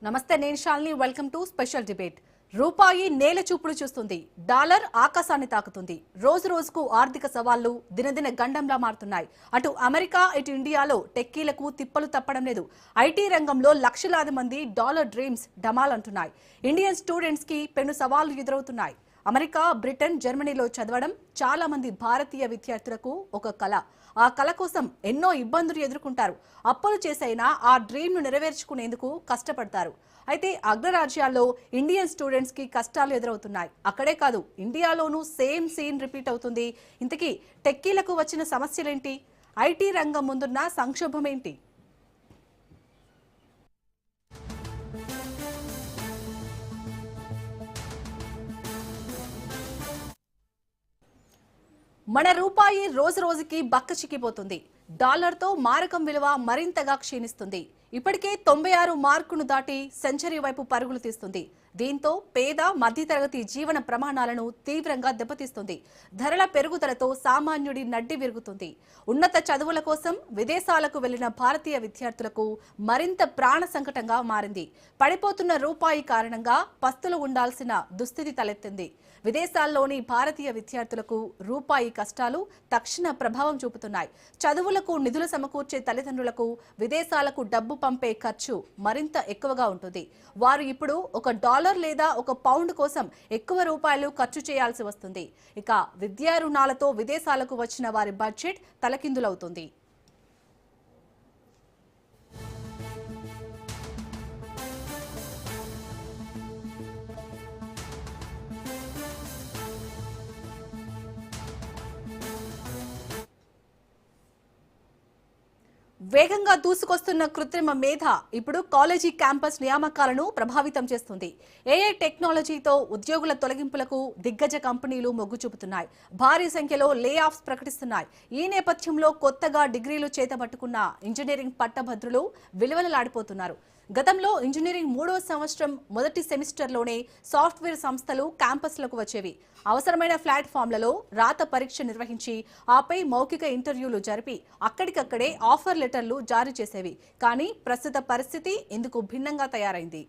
నమస్తే నేను Shalini welcome to special debate. రూపాయి నేల చూపుడు చూస్తుంది, డాలర్ ఆకాశాన్ని తాకుతుంది. రోజు రోజుకు ఆర్థిక సవాళ్లు దినదిన గండంలా మారుతున్నాయి. అటు అమెరికా ఇటు ఇండియాలో టెక్కీలకు తిప్పలు తప్పడం లేదు. ఐటీ రంగంలో లక్షలాది మంది డాలర్ డ్రీమ్స్ డమాల్ అంటున్నాయి. ఇండియన్ స్టూడెంట్స్ కి పెను సవాళ్లు ఎదురవుతున్నాయి. అమెరికా, బ్రిటన్, జర్మనీలో చదవడం చాలా మంది భారతీయ విద్యార్థులకు ఒక కళ. ఆ కళ కోసం ఎన్నో ఇబ్బందులు ఎదుర్కొంటారు. అప్పులు చేసైనా ఆ డ్రీమ్ ను నెరవేర్చుకునేందుకు కష్టపడతారు. అయితే అగ్రరాజ్యాల్లో ఇండియన్ స్టూడెంట్స్ కి కష్టాలు ఎదురవుతున్నాయి. అక్కడే కాదు, ఇండియాలోనూ సేమ్ సీన్ రిపీట్ అవుతుంది. ఇంతకీ టెక్కీలకు వచ్చిన సమస్యలేంటి? ఐటీ రంగం ముందున్న సంక్షోభం ఏంటి? మన రూపాయి రోజు రోజుకి బక్కచిక్కిపోతుంది. డాలర్తో మారకం విలువ మరింతగా క్షీణిస్తుంది. ఇప్పటికే 96 మార్కును దాటి సెంచరీ వైపు పరుగులు తీస్తుంది. దీంతో పేద మధ్యతరగతి జీవన ప్రమాణాలను తీవ్రంగా దెబ్బతీస్తుంది. ధరల పెరుగుదలతో సామాన్యుడి నడ్డి విరుగుతుంది. ఉన్నత చదువుల కోసం విదేశాలకు వెళ్లిన భారతీయ విద్యార్థులకు మరింత ప్రాణ సంకటంగా మారింది. పడిపోతున్న రూపాయి కారణంగా పస్తులు ఉండాల్సిన దుస్థితి తలెత్తింది. విదేశాల్లోని భారతీయ విద్యార్థులకు రూపాయి కష్టాలు తక్షణ ప్రభావం చూపుతున్నాయి. చదువులకు నిధులు సమకూర్చే తల్లిదండ్రులకు విదేశాలకు డబ్బు పంపే ఖర్చు మరింత ఎక్కువగా ఉంటుంది. వారు ఇప్పుడు ఒక డాలర్ లేదా ఒక పౌండ్ కోసం ఎక్కువ రూపాయలు ఖర్చు చేయాల్సి వస్తుంది. ఇక విద్యా రుణాలతో విదేశాలకు వచ్చిన వారి బడ్జెట్ తలకిందులవుతుంది. వేగంగా దూసుకొస్తున్న కృత్రిమ మేధ ఇప్పుడు కాలేజీ క్యాంపస్ నియామకాలను ప్రభావితం చేస్తుంది. ఏఐ టెక్నాలజీతో ఉద్యోగుల తొలగింపులకు దిగ్గజ కంపెనీలు మొగ్గు చూపుతున్నాయి. భారీ సంఖ్యలో లే ఆఫ్స్ ప్రకటిస్తున్నాయి. ఈ నేపథ్యంలో కొత్తగా డిగ్రీలు చేతబట్టుకున్న ఇంజనీరింగ్ పట్టభద్రులు విలువలలాడిపోతున్నారు. గతంలో ఇంజనీరింగ్ 3వ సంవత్సరం మొదటి సెమిస్టర్లోనే సాఫ్ట్వేర్ సంస్థలు క్యాంపస్లకు వచ్చేవి. అవసరమైన ప్లాట్ఫామ్లలో రాత పరీక్ష నిర్వహించి ఆపై మౌఖిక ఇంటర్వ్యూలు జరిపి అక్కడికక్కడే ఆఫర్ లెటర్లు జారీ చేసేవి. కానీ ప్రస్తుత పరిస్థితి ఇందుకు భిన్నంగా తయారైంది.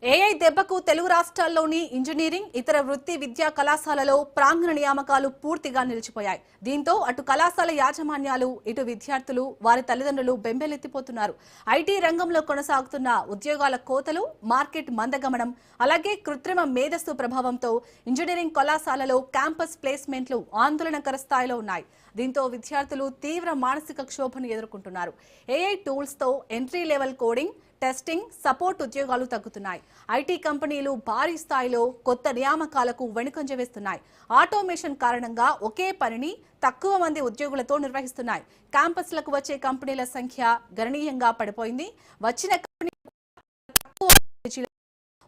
ఏఐ దెబ్బకు తెలుగు రాష్ట్రాల్లోని ఇంజనీరింగ్, ఇతర వృత్తి విద్యా కళాశాలలో ప్రాంగణ నియామకాలు పూర్తిగా నిలిచిపోయాయి. దీంతో అటు కళాశాల యాజమాన్యాలు, ఇటు విద్యార్థులు, వారి తల్లిదండ్రులు బెంబేలెత్తిపోతున్నారు. ఐటీ రంగంలో కొనసాగుతున్న ఉద్యోగాల కోతలు, మార్కెట్ మందగమనం, అలాగే కృత్రిమ మేధస్సు ప్రభావంతో ఇంజనీరింగ్ కళాశాలలో క్యాంపస్ ప్లేస్మెంట్లు ఆందోళనకర స్థాయిలో ఉన్నాయి. దీంతో విద్యార్థులు తీవ్ర మానసిక క్షోభను ఎదుర్కొంటున్నారు. ఏఐ టూల్స్తో entry level coding, testing, support ఉద్యోగాలు తగ్గుతున్నాయి. ఐటీ కంపెనీలు భారీ స్థాయిలో కొత్త నియామకాలకు వెనుకంజ వేస్తున్నాయి. ఆటోమేషన్ కారణంగా ఒకే పనిని తక్కువ మంది ఉద్యోగులతో నిర్వహిస్తున్నాయి. క్యాంపస్లకు వచ్చే కంపెనీల సంఖ్య గణనీయంగా పడిపోయింది. వచ్చిన కంపెనీ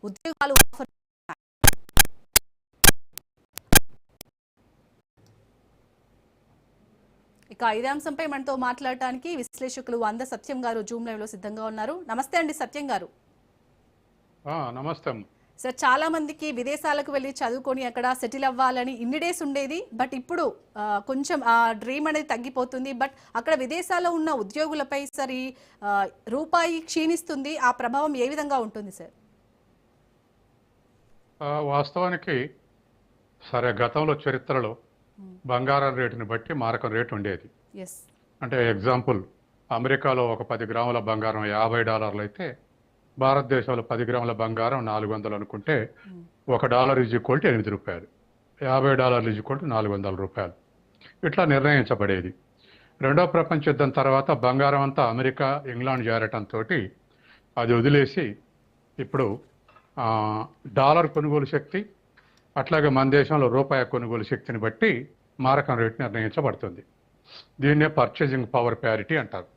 ఉద్యోగాలు ఆఫర్. ఇక ఇదే అంశంపై మనతో మాట్లాడటానికి విశ్లేషకులు అంద సత్యం గారు జూమ్ లైవ్ లో సిద్ధంగా ఉన్నారు. నమస్తే అండి సత్యం గారు. నమస్తే సార్, చాలా మందికి విదేశాలకు వెళ్ళి చదువుకొని అక్కడ సెటిల్ అవ్వాలని ఇన్ని డేస్ ఉండేది. బట్ ఇప్పుడు కొంచెం ఆ డ్రీమ్ అనేది తగ్గిపోతుంది. బట్ అక్కడ విదేశాల్లో ఉన్న ఉద్యోగులపై సరి రూపాయి క్షీణిస్తుంది. ఆ ప్రభావం ఏ విధంగా ఉంటుంది సార్? వాస్తవానికి సరే, గతంలో చరిత్రలో బంగారం రేటుని బట్టి మారకం రేటు ఉండేది. అంటే ఎగ్జాంపుల్, అమెరికాలో ఒక 10 గ్రాముల బంగారం $50 అయితే భారతదేశంలో 10 గ్రాముల బంగారం 400 అనుకుంటే $1 ఈజ్ ఈక్వల్ టు 8 రూపాయలు, $50 ఈజ్ ఈక్వల్ టు 400 రూపాయలు ఇట్లా నిర్ణయించబడేది. రెండో ప్రపంచ యుద్ధం తర్వాత బంగారం అంతా అమెరికా, ఇంగ్లాండ్ చేరటంతో అది వదిలేసి ఇప్పుడు డాలర్ కొనుగోలు శక్తి, అట్లాగే మన దేశంలో రూపాయి కొనుగోలు శక్తిని బట్టి మారకం రేటు నిర్ణయించబడుతుంది. దీన్నే పర్చేసింగ్ పవర్ ప్యారిటీ అంటారు.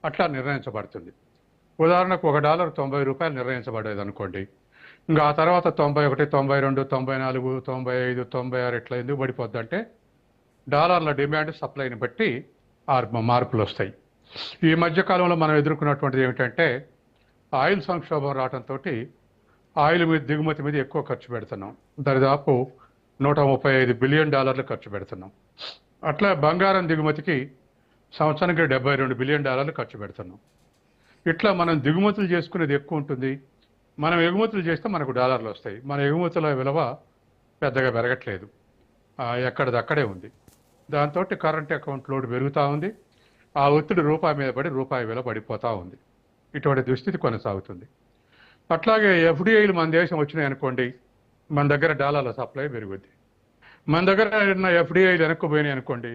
అట్లా నిర్ణయించబడుతుంది. ఉదాహరణకు $1 $90 నిర్ణయించబడేది అనుకోండి. ఇంకా ఆ తర్వాత 91, 92, 94, 95, 96 ఇట్లా ఎందుకు పడిపోద్ది అంటే డాలర్ల డిమాండ్ సప్లైని బట్టి మార్పులు వస్తాయి. ఈ మధ్యకాలంలో మనం ఎదుర్కొన్నటువంటిది ఏమిటంటే ఆయిల్ సంక్షోభం రావడంతో ఆయిల్ మీద దిగుమతి మీద ఎక్కువ ఖర్చు పెడుతున్నాం. దరిదాపు $135 బిలియన్ ఖర్చు పెడుతున్నాం. అట్లా బంగారం దిగుమతికి సంవత్సరానికి $72 బిలియన్ ఖర్చు పెడుతున్నాం. ఇట్లా మనం దిగుమతులు చేసుకునేది ఎక్కువ ఉంటుంది. మనం ఎగుమతులు చేస్తే మనకు డాలర్లు వస్తాయి. మన ఎగుమతుల విలువ పెద్దగా పెరగట్లేదు, ఎక్కడిదక్కడే ఉంది. దాంతో కరెంట్ అకౌంట్ లోడ్ పెరుగుతూ ఉంది. ఆ ఒత్తిడి రూపాయి మీద పడి రూపాయి విలువ పడిపోతూ ఉంది. ఇటువంటి దుస్థితి కొనసాగుతుంది. అట్లాగే ఎఫ్డిఐలు మన దేశం వచ్చినాయి అనుకోండి, మన దగ్గర డాలర్ల సప్లై పెరుగుద్ది. మన దగ్గర ఉన్న ఎఫ్డిఐలు వెనక్కుపోయినాయి అనుకోండి,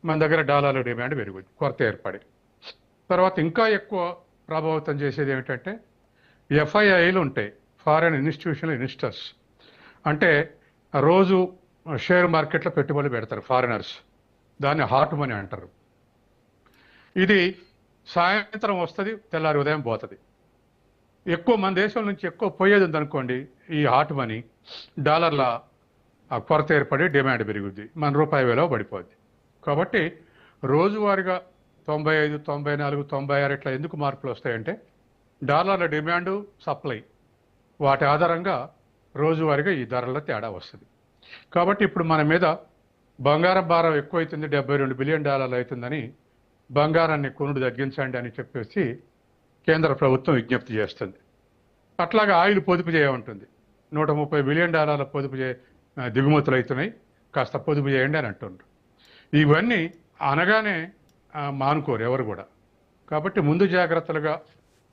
మన దగ్గర డాలర్ల డిమాండ్ పెరుగుద్ది, కొరత ఏర్పడి. తర్వాత ఇంకా ఎక్కువ ప్రభావితం చేసేది ఏమిటంటే ఎఫ్ఐఐలు ఉంటాయి, ఫారెన్ ఇన్స్టిట్యూషనల్ ఇన్వెస్టర్స్. అంటే రోజు షేర్ మార్కెట్లో పెట్టుబడులు పెడతారు ఫారినర్స్. దాన్ని హాట్ మనీ అంటారు. ఇది సాయంత్రం వస్తుంది, తెల్లారి ఉదయం పోతుంది. ఎక్కువ మన దేశం నుంచి ఎక్కువ పోయేది ఉందనుకోండి, ఈ హాట్ మనీ డాలర్ల కొరత ఏర్పడి డిమాండ్ పెరుగుద్ది, మన రూపాయి విలువ పడిపోద్ది. కాబట్టి రోజువారీగా 95, 94, 96 ఇట్లా ఎందుకు మార్పులు వస్తాయంటే డాలర్ల డిమాండు, సప్లై, వాటి ఆధారంగా రోజువారీగా ఈ ధరల తేడా వస్తుంది. కాబట్టి ఇప్పుడు మన మీద బంగారం భారం ఎక్కువైతుంది, $72 బిలియన్ అవుతుందని బంగారాన్ని కొనుడు తగ్గించండి అని చెప్పేసి కేంద్ర ప్రభుత్వం విజ్ఞప్తి చేస్తుంది. అట్లాగే ఆయిల్ పొదుపు చేయమంటుంది. $130 బిలియన్ పొదుపు దిగుమతులు అవుతున్నాయి, కాస్త పొదుపు చేయండి అని అంటుండ్రు. ఇవన్నీ అనగానే మానుకోరు ఎవరు కూడా. కాబట్టి ముందు జాగ్రత్తలుగా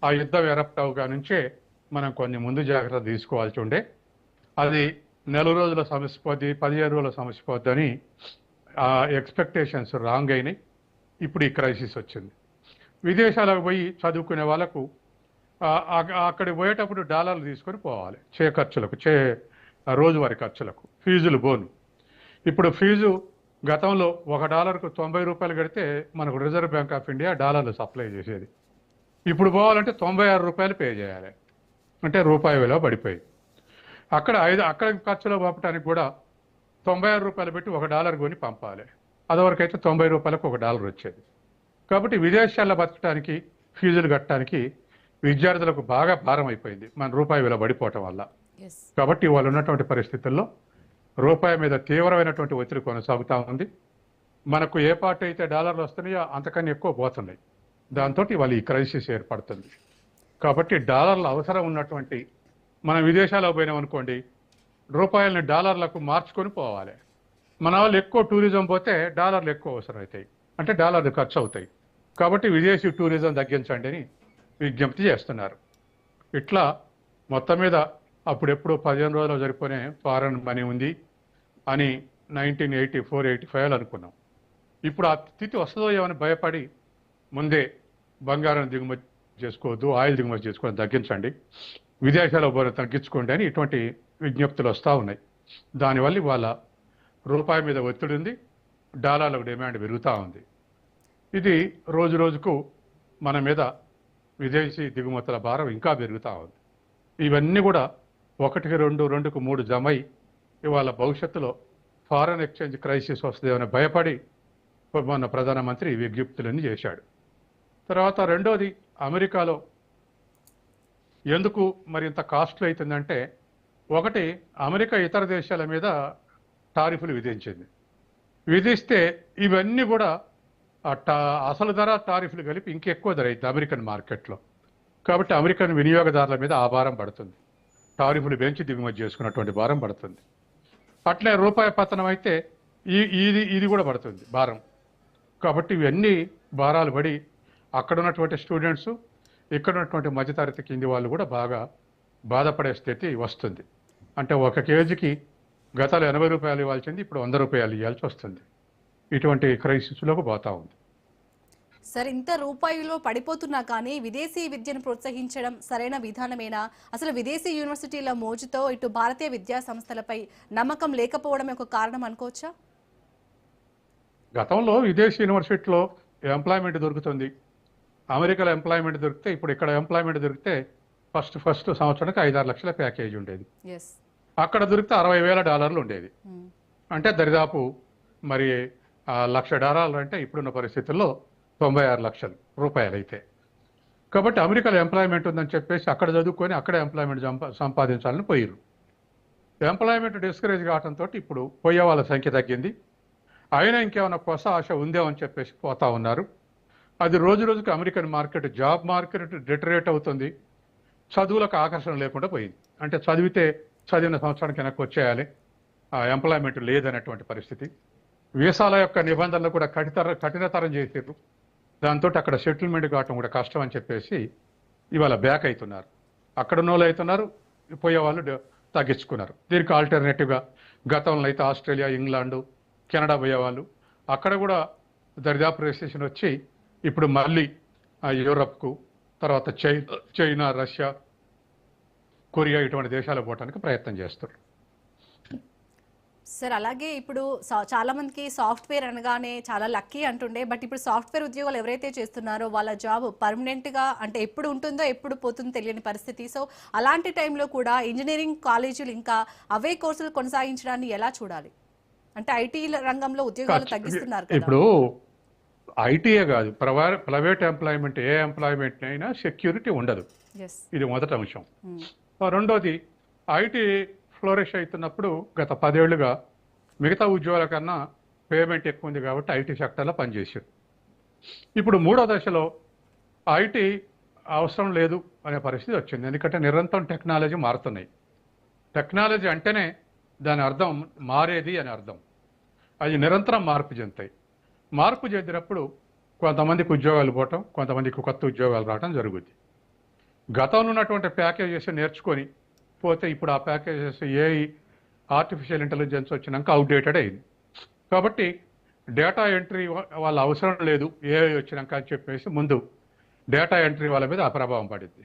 ఆ యుద్ధం ఎరప్ట్ అవగా నుంచే మనం కొన్ని ముందు జాగ్రత్తలు తీసుకోవాల్సి ఉండే. అది 4 రోజుల సమస్య పోద్ది, 15 రోజుల సమస్య పోద్దని ఎక్స్పెక్టేషన్స్ రాంగ్ అయినాయి. ఇప్పుడు ఈ క్రైసిస్ వచ్చింది. విదేశాలకు పోయి చదువుకునే వాళ్ళకు అక్కడికి పోయేటప్పుడు డాలర్లు తీసుకొని పోవాలి, ఖర్చులకు, రోజువారీ ఖర్చులకు, ఫీజులు పోను. ఇప్పుడు ఫీజు గతంలో $1కు $90 కడితే మనకు రిజర్వ్ బ్యాంక్ ఆఫ్ ఇండియా డాలర్లు సప్లై చేసేది. ఇప్పుడు పోవాలంటే $96 పే చేయాలి, అంటే రూపాయి విలువ పడిపోయింది. అక్కడ ఖర్చులో పంపడానికి కూడా $96 పెట్టి $1 కొని పంపాలి. అదివరకు అయితే $90కు $1 వచ్చేది. కాబట్టి విదేశాల్లో బతకడానికి, ఫీజులు కట్టడానికి విద్యార్థులకు బాగా భారం అయిపోయింది మన రూపాయి విలువ పడిపోవటం వల్ల. కాబట్టి వాళ్ళు ఉన్నటువంటి పరిస్థితుల్లో రూపాయి మీద తీవ్రమైనటువంటి ఒత్తిడి కొనసాగుతూ ఉంది. మనకు ఏ పార్టీ అయితే డాలర్లు వస్తున్నాయో అంతకన్నా ఎక్కువ పోతున్నాయి. దాంతో వాళ్ళు ఈ క్రైసిస్ ఏర్పడుతుంది. కాబట్టి డాలర్ల అవసరం ఉన్నటువంటి మనం విదేశాలకు పోయినాం అనుకోండి, రూపాయలని డాలర్లకు మార్చుకొని పోవాలి. మన వాళ్ళు ఎక్కువ టూరిజం పోతే డాలర్లు ఎక్కువ అవసరం అవుతాయి, అంటే డాలర్లు ఖర్చు అవుతాయి. కాబట్టి విదేశీ టూరిజం తగ్గించండి అని విజ్ఞప్తి చేస్తున్నారు. ఇట్లా మొత్తం మీద అప్పుడెప్పుడు 15 రోజులు సరిపోనే ఫారెన్ మనీ ఉంది అని 1984, 85 అనుకున్నాం. ఇప్పుడు ఆ స్థితి వస్తుందో ఏమని భయపడి ముందే బంగారం దిగుమతి చేసుకోవద్దు, ఆయిల్ దిగుమతి చేసుకోవడం తగ్గించండి, విదేశాల పోరు తగ్గించుకోండి అని ఇటువంటి విజ్ఞప్తులు వస్తూ ఉన్నాయి. దానివల్ల వాళ్ళ రూపాయి మీద ఒత్తిడి ఉంది, డాలర్లకు డిమాండ్ పెరుగుతూ ఉంది. ఇది రోజు రోజుకు మన మీద విదేశీ దిగుమతుల భారం ఇంకా పెరుగుతూ ఉంది. ఇవన్నీ కూడా 1కి 2, 2కు 3 జమై ఇవాళ భవిష్యత్తులో ఫారెన్ ఎక్స్చేంజ్ క్రైసిస్ వస్తుందేమని భయపడి మొన్న ప్రధానమంత్రి విజ్ఞప్తులన్నీ చేశాడు. తర్వాత రెండోది, అమెరికాలో ఎందుకు మరి ఇంత కాస్ట్లీ అవుతుందంటే, ఒకటి, అమెరికా ఇతర దేశాల మీద టారిఫ్లు విధించింది. విధిస్తే ఇవన్నీ కూడా అసలు ధర టారిఫ్లు కలిపి ఇంకెక్కువ ధర అవుతుంది అమెరికన్ మార్కెట్లో. కాబట్టి అమెరికన్ వినియోగదారుల మీద ఆ భారం పడుతుంది, టారిఫ్లు పెంచి దిగుమతి చేసుకున్నటువంటి భారం పడుతుంది. అట్లే రూపాయి పతనం అయితే ఇది కూడా పడుతుంది భారం. కాబట్టి ఇవన్నీ భారాలు పడి అక్కడ ఉన్నటువంటి స్టూడెంట్స్, ఇక్కడ ఉన్నటువంటి మధ్యతరగతి కింది వాళ్ళు కూడా బాగా బాధపడే స్థితి వస్తుంది. అంటే 1 కేజీకి గతాలు $80 ఇవ్వాల్సింది ఇప్పుడు $100 ఇవ్వాల్సి వస్తుంది. ఇటువంటి క్రైసిస్లోకి పోతా ఉంది. సార్, ఇంత రూపాయిలో పడిపోతున్నా కానీ విదేశీ విద్యను ప్రోత్సహించడం సరైన విధానమేనా? అసలు విదేశీ యూనివర్సిటీల మోజుతో ఇటు భారతీయ విద్యా సంస్థలపై నమ్మకం లేకపోవడం ఒక కారణం అనుకోవచ్చా? గతంలో విదేశీ యూనివర్సిటీలో ఎంప్లాయ్మెంట్ దొరుకుతుంది, అమెరికాలో ఎంప్లాయ్మెంట్ దొరికితే, ఇప్పుడు ఇక్కడ ఎంప్లాయ్మెంట్ దొరికితే ఫస్ట్ సంవత్సరానికి 5-6 లక్షల ప్యాకేజ్ ఉండేది. అక్కడ దొరికితే $60,000 ఉండేది. అంటే దరిదాపు మరి $1,00,000 అంటే ఇప్పుడున్న పరిస్థితుల్లో 96 లక్షల రూపాయలు అయితే. కాబట్టి అమెరికాలో ఎంప్లాయ్మెంట్ ఉందని చెప్పేసి అక్కడ చదువుకొని అక్కడే ఎంప్లాయ్మెంట్ సంపాదించాలని పోయారు. ఎంప్లాయ్మెంట్ డిస్కరేజ్ కావడంతో ఇప్పుడు పోయే వాళ్ళ సంఖ్య తగ్గింది. అయినా ఇంకేమైనా కొత్త ఆశ ఉందేమో అని చెప్పేసి పోతా ఉన్నారు. అది రోజు రోజుకి American market, job market deteriorate అవుతుంది. చదువులకు ఆకర్షణ లేకుండా పోయింది. అంటే చదివిన సంవత్సరానికి వెనక్కి వచ్చేయాలి, ఎంప్లాయ్మెంట్ లేదనేటువంటి పరిస్థితి. వీసాల యొక్క నిబంధనలు కూడా కఠినతరం చేసారు. దాంతో అక్కడ సెటిల్మెంట్ కావటం కూడా కష్టం అని చెప్పేసి ఇవాళ బ్యాక్ అవుతున్నారు. అక్కడ ఉన్న వాళ్ళు అవుతున్నారు, పోయే వాళ్ళు తగ్గించుకున్నారు. దీనికి ఆల్టర్నేటివ్గా గతంలో అయితే ఆస్ట్రేలియా, ఇంగ్లాండు, కెనడా పోయేవాళ్ళు. అక్కడ కూడా దరిదాపు రిసెషన్ వచ్చి ఇప్పుడు మళ్ళీ యూరప్కు, తర్వాత చైనా, రష్యా, కొరియా ఇటువంటి దేశాలకు పోవడానికి ప్రయత్నం చేస్తారు. సార్ అలాగే ఇప్పుడు చాలా మందికి సాఫ్ట్వేర్ అనగానే చాలా లక్కీ అంటుండే, బట్ ఇప్పుడు సాఫ్ట్వేర్ ఉద్యోగాలు ఎవరైతే చేస్తున్నారో వాళ్ళ జాబ్ పర్మనెంట్గా అంటే ఎప్పుడు ఉంటుందో ఎప్పుడు పోతుందో తెలియని పరిస్థితి. సో అలాంటి టైంలో కూడా ఇంజనీరింగ్ కాలేజీలు ఇంకా అవే కోర్సులు కొనసాగించడాన్ని ఎలా చూడాలి? అంటే ఐటీ రంగంలో ఉద్యోగాలు తగ్గిస్తున్నారు కదా. ఇప్పుడు ఐటీఏ కాదు, ప్రైవేట్ ఎంప్లాయ్మెంట్, ఏ ఎంప్లాయ్మెంట్ అయినా సెక్యూరిటీ ఉండదు. ఇది మొదటి అంశం. రెండోది, ఐటీ ఫ్లోరిష్ అవుతున్నప్పుడు గత 10 ఏళ్లుగా మిగతా ఉద్యోగాల కన్నా పేమెంట్ ఎక్కువ ఉంది కాబట్టి ఐటీ సెక్టర్లో పనిచేశారు. ఇప్పుడు మూడో దశలో ఐటీ అవసరం లేదు అనే పరిస్థితి వచ్చింది. ఎందుకంటే నిరంతరం టెక్నాలజీ మారుతున్నాయి. టెక్నాలజీ అంటేనే దాని అర్థం మారేది అని అర్థం. అది నిరంతరం మార్పు చెందుతాయి. మార్పు చెందినప్పుడు కొంతమందికి ఉద్యోగాలు పోవటం, కొంతమందికి కొత్త ఉద్యోగాలు రావడం జరుగుద్ది. గతంలో ఉన్నటువంటి ప్యాకేజెస్ నేర్చుకొని పోతే ఇప్పుడు ఆ ప్యాకేజెస్ ఆర్టిఫిషియల్ ఇంటెలిజెన్స్ వచ్చినాక అవుట్డేటెడ్ అయింది. కాబట్టి డేటా ఎంట్రీ వాళ్ళ అవసరం లేదు ఏఐ వచ్చినాక అని చెప్పేసి ముందు డేటా ఎంట్రీ వాళ్ళ మీద ఆ ప్రభావం పడింది.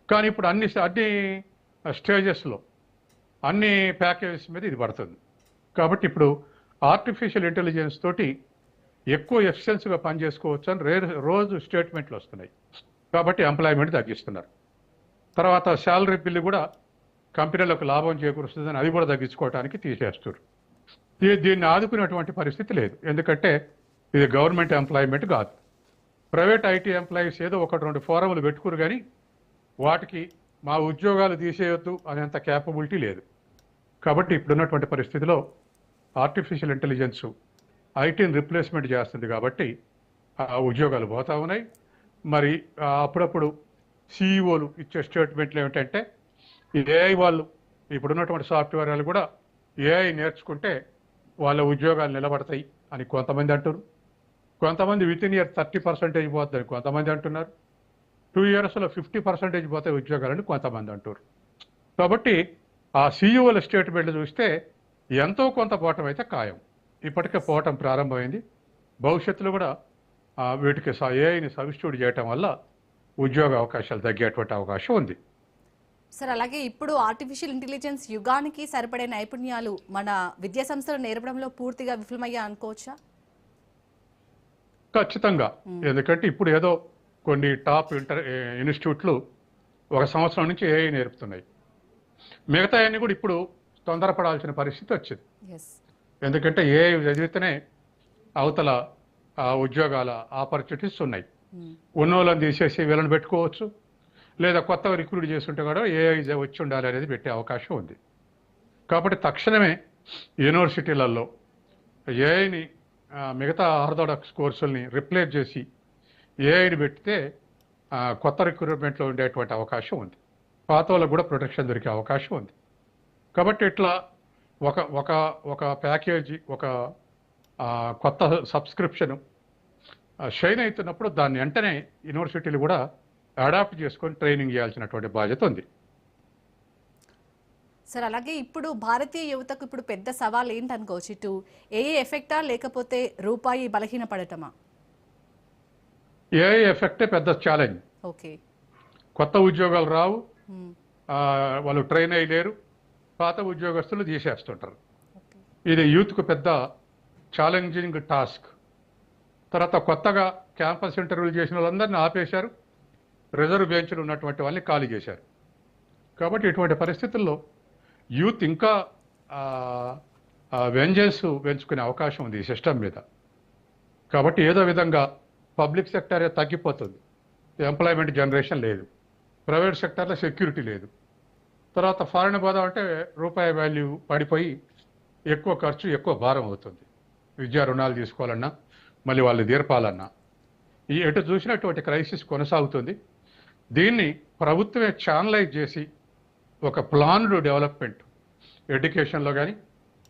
కానీ ఇప్పుడు అన్ని స్టేజెస్లో అన్ని ప్యాకేజెస్ మీద ఇది పడుతుంది. కాబట్టి ఇప్పుడు ఆర్టిఫిషియల్ ఇంటెలిజెన్స్ తోటి ఎక్కువ ఎఫిషియన్సీగా పనిచేసుకోవచ్చు అని రోజు స్టేట్మెంట్లు వస్తున్నాయి. కాబట్టి ఎంప్లాయ్మెంట్ తగ్గిస్తున్నారు. తర్వాత శాలరీ బిల్లు కూడా కంపెనీలకు లాభం చేకూరుస్తుందని అది కూడా తగ్గించుకోవడానికి తీసేస్తారు. దీన్ని ఆదుకునేటువంటి పరిస్థితి లేదు. ఎందుకంటే ఇది గవర్నమెంట్ ఎంప్లాయ్మెంట్ కాదు. ప్రైవేట్ ఐటీ ఎంప్లాయీస్ ఏదో 1-2 ఫోరంలు పెట్టుకురు, కానీ వాటికి మా ఉద్యోగాలు తీసేయొద్దు అనేంత క్యాపబిలిటీ లేదు. కాబట్టి ఇప్పుడున్నటువంటి పరిస్థితిలో ఆర్టిఫిషియల్ ఇంటెలిజెన్స్ ఐటీని రిప్లేస్మెంట్ చేస్తుంది. కాబట్టి ఆ ఉద్యోగాలు పోతా ఉన్నాయి. మరి అప్పుడప్పుడు సిఇఓలు ఇచ్చే స్టేట్మెంట్లు ఏమిటంటే ఏఐ వాళ్ళు ఇప్పుడున్నటువంటి సాఫ్ట్వేర్ వాళ్ళు కూడా ఏఐ నేర్చుకుంటే వాళ్ళ ఉద్యోగాలు నిలబడతాయి అని కొంతమంది అంటారు. కొంతమంది వితిన్ ఇయర్ 30% పోతుందని కొంతమంది అంటున్నారు. 2 yearsలో 50% పోతాయి ఉద్యోగాలని కొంతమంది అంటారు. కాబట్టి ఆ సిఇఓల స్టేట్మెంట్లు చూస్తే ఎంతో కొంత పోవటం అయితే ఖాయం. ఇప్పటికే పోవటం ప్రారంభమైంది. భవిష్యత్తులో కూడా వీటికి ఏఐని సబ్స్టిట్యూట్ చేయటం వల్ల ఉద్యోగ అవకాశాలు తగ్గేటువంటి అవకాశం ఉంది. సార్ అలాగే ఇప్పుడు ఆర్టిఫిషియల్ ఇంటెలిజెన్స్ యుగానికి సరిపడే నైపుణ్యాలు మన విద్యా సంస్థలు నేర్పడంలో పూర్తిగా విఫలమయ్యా అనుకోవచ్చా? ఖచ్చితంగా. ఎందుకంటే ఇప్పుడు ఏదో కొన్ని టాప్ ఇన్స్టిట్యూట్లు 1 సంవత్సరం నుంచి ఏఐ నేర్పుతున్నాయి. మిగతా అన్ని కూడా ఇప్పుడు తొందరపడాల్సిన పరిస్థితి వచ్చింది. ఎందుకంటే ఏఐ చదివితేనే అవతల ఉద్యోగాల ఆపర్చునిటీస్ ఉన్నాయి. ఉన్నోళ్ళని తీసేసి వీళ్ళని పెట్టుకోవచ్చు, లేదా కొత్తగా రిక్రూట్ చేస్తుంటే కూడా ఏఐ వచ్చి ఉండాలి అనేది పెట్టే అవకాశం ఉంది. కాబట్టి తక్షణమే యూనివర్సిటీలలో ఏఐని మిగతా ఆర్థోడాక్స్ కోర్సుల్ని రిప్లేస్ చేసి ఏఐని పెడితే కొత్త రిక్రూట్మెంట్లో ఉండేటువంటి అవకాశం ఉంది. పాత వాళ్ళకు కూడా ప్రొటెక్షన్ దొరికే అవకాశం ఉంది. కాబట్టి ఇట్లా ఒక ప్యాకేజీ, ఒక కొత్త సబ్స్క్రిప్షను షైన్ అవుతున్నప్పుడు దాన్ని వెంటనే యూనివర్సిటీలు కూడా అడాప్ట్ చేసుకొని ట్రైనింగ్ చేయాల్సినటువంటి బాధ్యత ఉంది. సార్ అలాగే ఇప్పుడు భారతీయ యువతకు ఇప్పుడు పెద్ద సవాల్ ఏంటనుకోవచ్చు? ఇటు ఏఐ ఎఫెక్టా లేకపోతే రూపాయి బలహీనపడటమా? ఏఐ ఎఫెక్టే పెద్ద ఛాలెంజ్. ఓకే, కొత్త ఉద్యోగాలు రావు, వాళ్ళు ట్రైన్ అయ్యలేరు, పాత ఉద్యోగస్తులు తీసేస్తుంటారు. ఇది యూత్కు పెద్ద ఛాలెంజింగ్ టాస్క్. తర్వాత కొత్తగా క్యాంపస్ ఇంటర్వ్యూలు చేసిన వాళ్ళందరినీ ఆపేశారు, రిజర్వ్ బెంచ్లు ఉన్నటువంటి వాళ్ళని ఖాళీ చేశారు. కాబట్టి ఇటువంటి పరిస్థితుల్లో యూత్ ఇంకా వెంజెన్స్ పెంచుకునే అవకాశం ఉంది ఈ సిస్టమ్ మీద. కాబట్టి ఏదో విధంగా పబ్లిక్ సెక్టరే తగ్గిపోతుంది. ఎంప్లాయ్మెంట్ జనరేషన్ లేదు, ప్రైవేట్ సెక్టర్లో సెక్యూరిటీ లేదు. తర్వాత ఫారిన్ పోదాం అంటే రూపాయి వాల్యూ పడిపోయి ఎక్కువ ఖర్చు, ఎక్కువ భారం అవుతుంది. విద్యా రుణాలు తీసుకోవాలన్నా, మళ్ళీ వాళ్ళు తీర్పాలన్నా, ఈ ఎటు చూసినటువంటి క్రైసిస్ కొనసాగుతుంది. దీన్ని ప్రభుత్వమే ఛానలైజ్ చేసి ఒక ప్లాన్డ్ డెవలప్మెంట్, ఎడ్యుకేషన్లో కానీ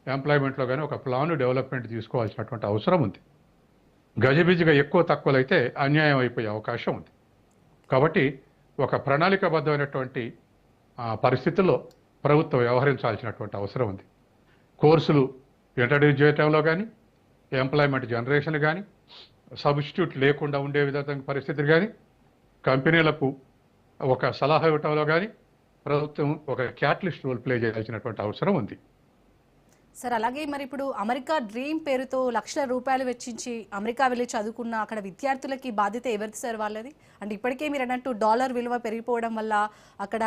ఎంప్లాయ్మెంట్లో కానీ ఒక ప్లాన్ డెవలప్మెంట్ తీసుకోవాల్సినటువంటి అవసరం ఉంది. గజిబిజిగా ఎక్కువ తక్కువలు అయితే అన్యాయం అయిపోయే అవకాశం ఉంది. కాబట్టి ఒక ప్రణాళికాబద్ధమైనటువంటి పరిస్థితుల్లో ప్రభుత్వం వ్యవహరించాల్సినటువంటి అవసరం ఉంది. కోర్సులు ఇంట్రడ్యూస్ చేయడంలో కానీ, ఎంప్లాయ్మెంట్ జనరేషన్ కానీ, సబ్స్టిట్యూట్ లేకుండా ఉండే విధంగా పరిస్థితులు కానీ, కంపెనీలకు ఒక సలహా ఇవ్వటంలో కానీ ప్రభుత్వం ఒక క్యాటలిస్ట్ రోల్ ప్లే చేయాల్సినటువంటి అవసరం ఉంది. సార్ అలాగే మరి ఇప్పుడు అమెరికా డ్రీమ్ పేరుతో లక్షల రూపాయలు వెచ్చించి అమెరికా వెళ్ళి చదువుకున్న అక్కడ విద్యార్థులకి బాధ్యత ఎవరిది సార్ వాళ్ళది? అంటే ఇప్పటికే మీరు అన్నట్టు డాలర్ విలువ పెరిగిపోవడం వల్ల అక్కడ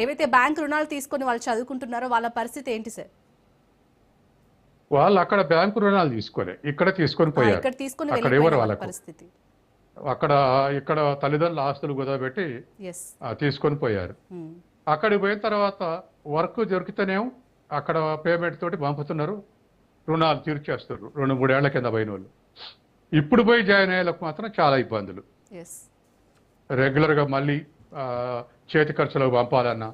ఏవైతే బ్యాంక్ రుణాలు తీసుకొని వాళ్ళు చదువుకుంటున్నారో వాళ్ళ పరిస్థితి ఏంటి సార్? వాళ్ళు అక్కడ బ్యాంకు రుణాలు తీసుకోలే, ఇక్కడ తీసుకొని పోయారు. ఇక్కడ తీసుకొని అక్కడ వెళ్ళిపోయిన ఎవరు వాళ్ళ వాళ్ళకు పరిస్థితి? ఇక్కడ తల్లిదండ్రుల ఆస్తులు కుదరబెట్టి తీసుకొని పోయారు. అక్కడికి పోయిన తర్వాత వర్క్ దొరికితేనేమో అక్కడ పేమెంట్ తోటి పంపుతున్నారు, రుణాలు తీర్చేస్తారు 2-3 ఏళ్ల కింద పోయిన వాళ్ళు. ఇప్పుడు పోయి జాయిన్ అయ్యేలకు మాత్రం చాలా ఇబ్బందులు. రెగ్యులర్గా మళ్ళీ చేతి ఖర్చులకు పంపాలన్నా,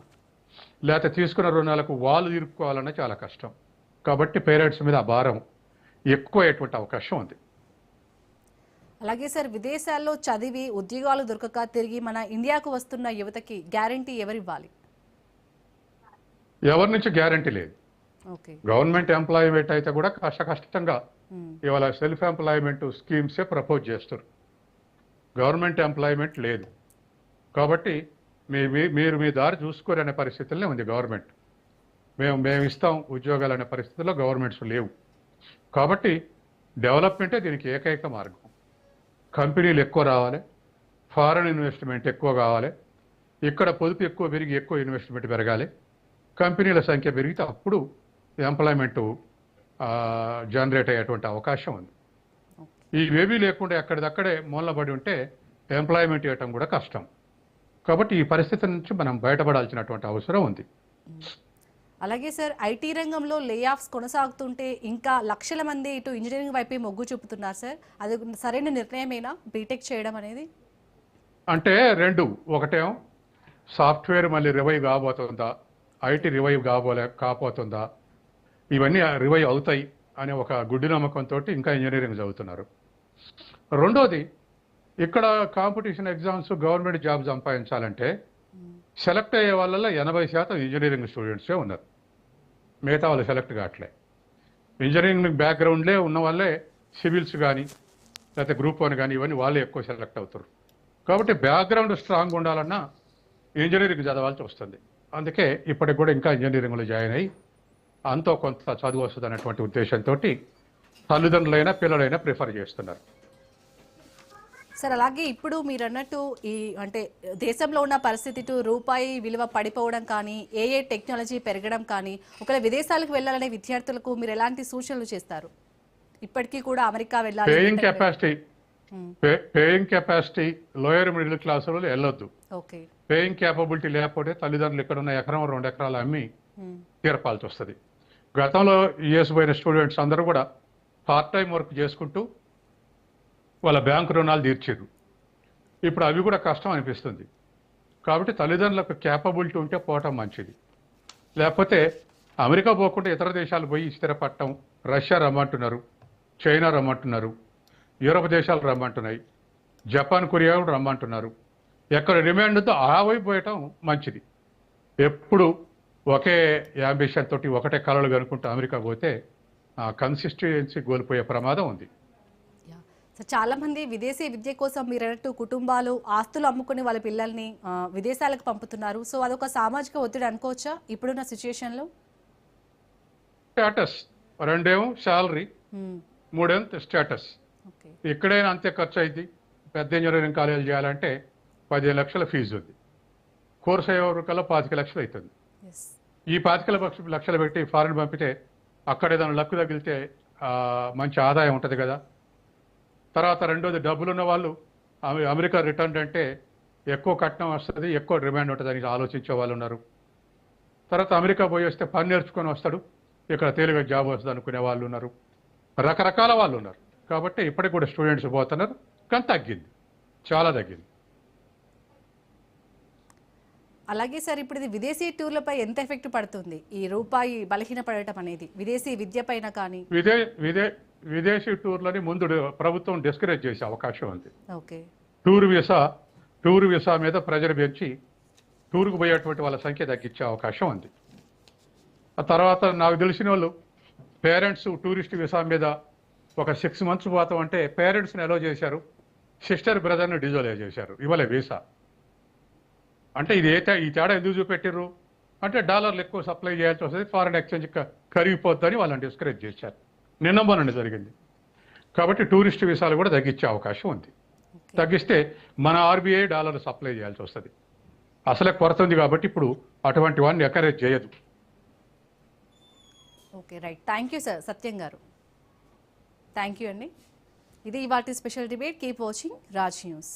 లేకపోతే తీసుకున్న రుణాలకు వాళ్ళు తీర్చుకోవాలన్నా చాలా కష్టం. కాబట్టి పేరెంట్స్ మీద ఆ భారం ఎక్కువ అయ్యేటువంటి అవకాశం ఉంది. అలాగే సార్ విదేశాల్లో చదివి ఉద్యోగాలు దొరకక తిరిగి మన ఇండియాకు వస్తున్న యువతకి గ్యారంటీ ఎవరివ్వాలి? ఎవరి నుంచి గ్యారంటీ లేదు. గవర్నమెంట్ ఎంప్లాయ్మెంట్ అయితే కూడా కష్టంగా ఇవాళ సెల్ఫ్ ఎంప్లాయ్మెంట్ స్కీమ్సే ప్రపోజ్ చేస్తారు. గవర్నమెంట్ ఎంప్లాయ్మెంట్ లేదు కాబట్టి మీరు మీ దారి చూసుకోరు అనే పరిస్థితుల్లో ఉంది గవర్నమెంట్. మేము ఇస్తాం ఉద్యోగాలు అనే పరిస్థితుల్లో గవర్నమెంట్స్ లేవు. కాబట్టి డెవలప్మెంటే దీనికి ఏకైక మార్గం. కంపెనీలు ఎక్కువ రావాలి, ఫారెన్ ఇన్వెస్ట్మెంట్ ఎక్కువ కావాలి, ఇక్కడ పొదుపు ఎక్కువ పెరిగి ఎక్కువ ఇన్వెస్ట్మెంట్ పెరగాలి, కంపెనీల సంఖ్య పెరిగితే అప్పుడు ఎంప్లాయ్మెంట్ జనరేట్ అయ్యేటువంటి అవకాశం ఉంది. ఇవేమీ లేకుండా ఎక్కడిదక్కడే మూలబడి ఉంటే ఎంప్లాయ్మెంట్ ఇవ్వటం కూడా కష్టం. కాబట్టి ఈ పరిస్థితి నుంచి మనం బయటపడాల్సినటువంటి అవసరం ఉంది. అలాగే సార్ ఐటీ రంగంలో లే ఆఫ్స్ కొనసాగుతుంటే ఇంకా లక్షల మంది ఇటు ఇంజనీరింగ్ వైపే మొగ్గు చూపుతున్నారు సార్. అది సరైన నిర్ణయమేనా బీటెక్ చేయడం అనేది? అంటే రెండు, ఒకటేమో సాఫ్ట్వేర్ మళ్ళీ రివైవ్ కాబోతుందా, ఐటీ రివైవ్ కాబోతుందా, ఇవన్నీ రివైవ్ అవుతాయి అనే ఒక గుడ్డి నమ్మకంతో ఇంకా ఇంజనీరింగ్ చదువుతున్నారు. రెండోది, ఇక్కడ కాంపిటీషన్ ఎగ్జామ్స్ గవర్నమెంట్ జాబ్ సంపాదించాలంటే సెలెక్ట్ అయ్యే వాళ్ళలో 80% ఇంజనీరింగ్ స్టూడెంట్సే ఉన్నారు. మిగతా వాళ్ళు సెలెక్ట్ కావట్లే. ఇంజనీరింగ్ బ్యాక్గ్రౌండ్లే ఉన్న వాళ్ళే సివిల్స్ కానీ లేకపోతే గ్రూప్ 1 కానీ ఇవన్నీ వాళ్ళే ఎక్కువ సెలెక్ట్ అవుతారు. కాబట్టి బ్యాక్గ్రౌండ్ స్ట్రాంగ్ ఉండాలన్నా ఇంజనీరింగ్ చదవాల్సి వస్తుంది. అందుకే ఇప్పటికి కూడా ఇంకా ఇంజనీరింగ్లో జాయిన్ అయ్యి అంతో కొంత చదువు వస్తుంది అనేటువంటి ఉద్దేశంతో తల్లిదండ్రులైనా పిల్లలైనా ప్రిఫర్ చేస్తున్నారు. సార్ అలాగే ఇప్పుడు మీరు అన్నట్టు ఈ అంటే దేశంలో ఉన్న పరిస్థితి రూపాయి విలువ పడిపోవడం కానీ ఏ టెక్నాలజీ పెరగడం కానీ ఒకవేళ విదేశాలకు వెళ్ళాలనే విద్యార్థులకు మీరు ఎలాంటి సూచనలు చేస్తారు? ఇప్పటికీ కూడా అమెరికా వెళ్ళాలి, paying capacity lower middle class వాళ్ళు వెళ్ళొద్దు. పేయింగ్ క్యాపబిలిటీ లేకపోతే తల్లిదండ్రులు ఇక్కడ ఉన్న ఎకరం 2 ఎకరాలు అమ్మి తీర్పాల్సి వస్తుంది. గతంలో యుఎస్ పోయిన స్టూడెంట్స్ అందరూ కూడా పార్ట్ టైం వర్క్ చేసుకుంటూ వాళ్ళ బ్యాంకు రుణాలు తీర్చారు. ఇప్పుడు అవి కూడా కష్టం అనిపిస్తుంది. కాబట్టి తల్లిదండ్రులకు క్యాపబిలిటీ ఉంటే పోవటం మంచిది. లేకపోతే అమెరికా పోకుండా ఇతర దేశాలు పోయి స్థిరపడటం, రష్యా రమ్మంటున్నారు, చైనా రమ్మంటున్నారు, యూరప్ దేశాలు రమ్మంటున్నాయి, జపాన్, కొరియా కూడా రమ్మంటున్నారు. ఎక్కడ డిమాండ్ ఉందో ఆ వైపు పోయటం మంచిది. ఎప్పుడు ఒకే యాంబిషన్ తోటి ఒకటే కళలు కనుక్కుంటూ అమెరికా పోతే కన్సిస్టెన్సీ కోల్పోయే ప్రమాదం ఉంది. చాలా మంది విదేశీ విద్య కోసం మీరు అన్నట్టు కుటుంబాలు ఆస్తులు అమ్ముకుని వాళ్ళ పిల్లల్ని విదేశాలకు పంపుతున్నారు. సో అదొక సామాజిక ఒత్తిడి అనుకోవచ్చా ఇప్పుడున్న సిచ్యుయేషన్లో? స్టేటస్, రెండేమో శాలరీ, మూడేమో స్టేటస్. ఎక్కడైనా అంతే ఖర్చు అయింది. పెద్ద ఇంజనీరింగ్ కాలేజీలు చేయాలంటే 15 లక్షల ఫీజు ఉంది. కోర్స్ అయ్యేవరకల్లా 25 లక్షలు అవుతుంది. ఈ 25 లక్షలు పెట్టి ఫారెన్ పంపితే అక్కడ ఏదైనా లక్కు తగిలితే మంచి ఆదాయం ఉంటుంది కదా. తర్వాత రెండోది డబ్బులున్న వాళ్ళు అమెరికా రిటర్న్ అంటే ఎక్కువ కట్నం వస్తుంది, ఎక్కువ డిమాండ్ ఉంటుంది అని ఆలోచించే వాళ్ళు ఉన్నారు. తర్వాత అమెరికా పోయి వస్తే పని నేర్చుకొని వస్తాడు, ఇక్కడ తేలిగా జాబ్ వస్తుంది అనుకునే వాళ్ళు ఉన్నారు. రకరకాల వాళ్ళు ఉన్నారు. కాబట్టి ఇప్పటికి కూడా స్టూడెంట్స్ పోతున్నారు, కానీ తగ్గింది, చాలా తగ్గింది. అలాగే సార్, ఇప్పుడు ఇది విదేశీ టూర్లపై ఎంత ఎఫెక్ట్ పడుతుంది ఈ రూపాయి బలహీనపడటం అనేది, విదేశీ విద్య పైన కానీ? విదేశీ టూర్లని ముందు ప్రభుత్వం డిస్కరేజ్ చేసే అవకాశం ఉంది. ఓకే. టూర్ వీసా మీద ప్రెజర్ పెంచి టూర్కు పోయేటువంటి వాళ్ళ సంఖ్య తగ్గించే అవకాశం ఉంది. ఆ తర్వాత నాకు తెలిసిన వాళ్ళు పేరెంట్స్ టూరిస్ట్ వీసా మీద ఒక 6 months పోతాం అంటే పేరెంట్స్ని అలో చేశారు, సిస్టర్ బ్రదర్ని డిజోలే చేశారు, ఇవ్వలే వీసా. అంటే ఇది ఈ తేడా ఎందుకు చూపెట్టారు అంటే డాలర్లు ఎక్కువ సప్లై చేయాల్సి వస్తుంది, ఫారెన్ ఎక్స్చేంజ్ కరిగిపోద్దని వాళ్ళని డిస్కరేజ్ చేశారు. నిన్న మొన్న జరిగింది. కాబట్టి టూరిస్ట్ వీసాలు కూడా తగ్గించే అవకాశం ఉంది. తగ్గిస్తే మన ఆర్బీఐ డాలర్లు సప్లై చేయాల్సి వస్తుంది. అసలే కొరత ఉంది కాబట్టి ఇప్పుడు అటువంటి వాడిని ఎంకరేజ్ చేయదు. Okay, right. Thank you sir Satyam గారు. థ్యాంక్ యూ అండి. ఇది ఇవాల్టి special debate. Keep watching Raj news.